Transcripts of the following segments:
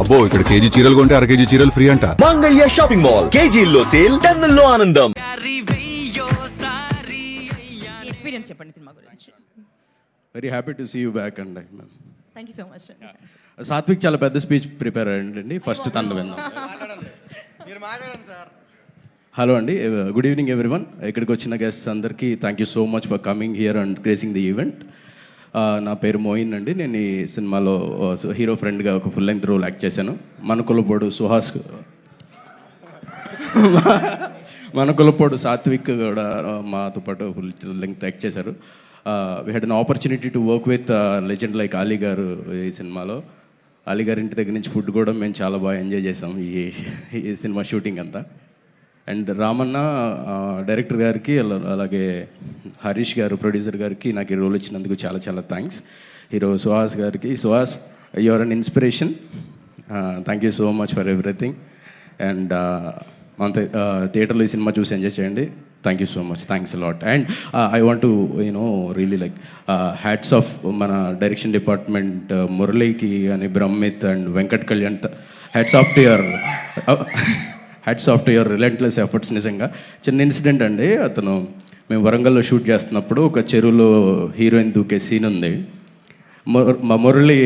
అబ్బో ఇక్కడ కేజీ చీరలు కొంటే అర కేజీ చీరలు ఫ్రీ అంట. మంగళ్య షాపింగ్ మాల్, కేజీల్లో సేల్, టన్నుల్లో ఆనందం. ఎక్స్పీరియన్స్ చెప్పండి సినిమా గురించి. Very happy to see you back అండి. Thank you so much. Satvik చాలా పెద్ద స్పీచ్ ప్రిపేర్ అయ్యండి. ఫస్ట్ తను విందాం. హలో అండి, గుడ్ ఈవినింగ్ ఎవ్రీవన్. ఇక్కడికి వచ్చిన గెస్ట్స్ అందరికీ thank you so much for coming here and gracing the event. నా పేరు మోయిన్ అండి. నేను ఈ సినిమాలో హీరో ఫ్రెండ్గా ఒక ఫుల్ లెంగ్త్ రోల్ యాక్ట్ చేశాను. మన కులపోడు సాత్విక్ కూడా మాతో పాటు ఫుల్ లెంగ్త్ యాక్ట్ చేశారు. We had an opportunity to work with legend like Ali గారు ఈ సినిమాలో. అలీ గారి ఇంటి దగ్గర నుంచి ఫుడ్ కూడా మేము చాలా బాగా ఎంజాయ్ చేసాం ఈ సినిమా షూటింగ్ అంతా. అండ్ రామన్న డైరెక్టర్ గారికి, అలాగే హరీష్ గారు ప్రొడ్యూసర్ గారికి నాకు ఈ రోల్ ఇచ్చినందుకు చాలా చాలా థ్యాంక్స్. హీరో సుహాస్ గారికి, Suhas you are an inspiration. Thank you so much for everything. And అంతే, థియేటర్లో ఈ సినిమా చూసి ఎంజాయ్ చేయండి. Thank you so much, thanks a lot. And I want to really like hats off మన డైరెక్షన్ డిపార్ట్మెంట్, మురళీకి అని, Brahmith and Venkat Kalyan, hats off to your relentless efforts. నిజంగా చిన్న ఇన్సిడెంట్ అండి. మేము వరంగల్లో షూట్ చేస్తున్నప్పుడు ఒక చెరువులో హీరోయిన్ దూకే సీన్ ఉంది. మా మురళి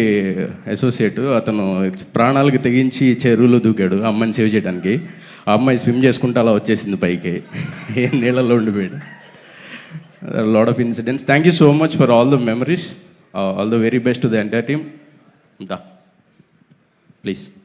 అసోసియేట్ అతను ప్రాణాలకు తెగించి చెరువులో దూకాడు ఆ అమ్మాయిని సేవ్ చేయడానికి. ఆ అమ్మాయి స్విమ్ చేసుకుంటూ అలా వచ్చేసింది పైకి, ఏ నీళ్ళల్లో ఉండిపోయాడు. Lot of incidents. Thank you so much for all the memories. All the very best to the entire team. Please.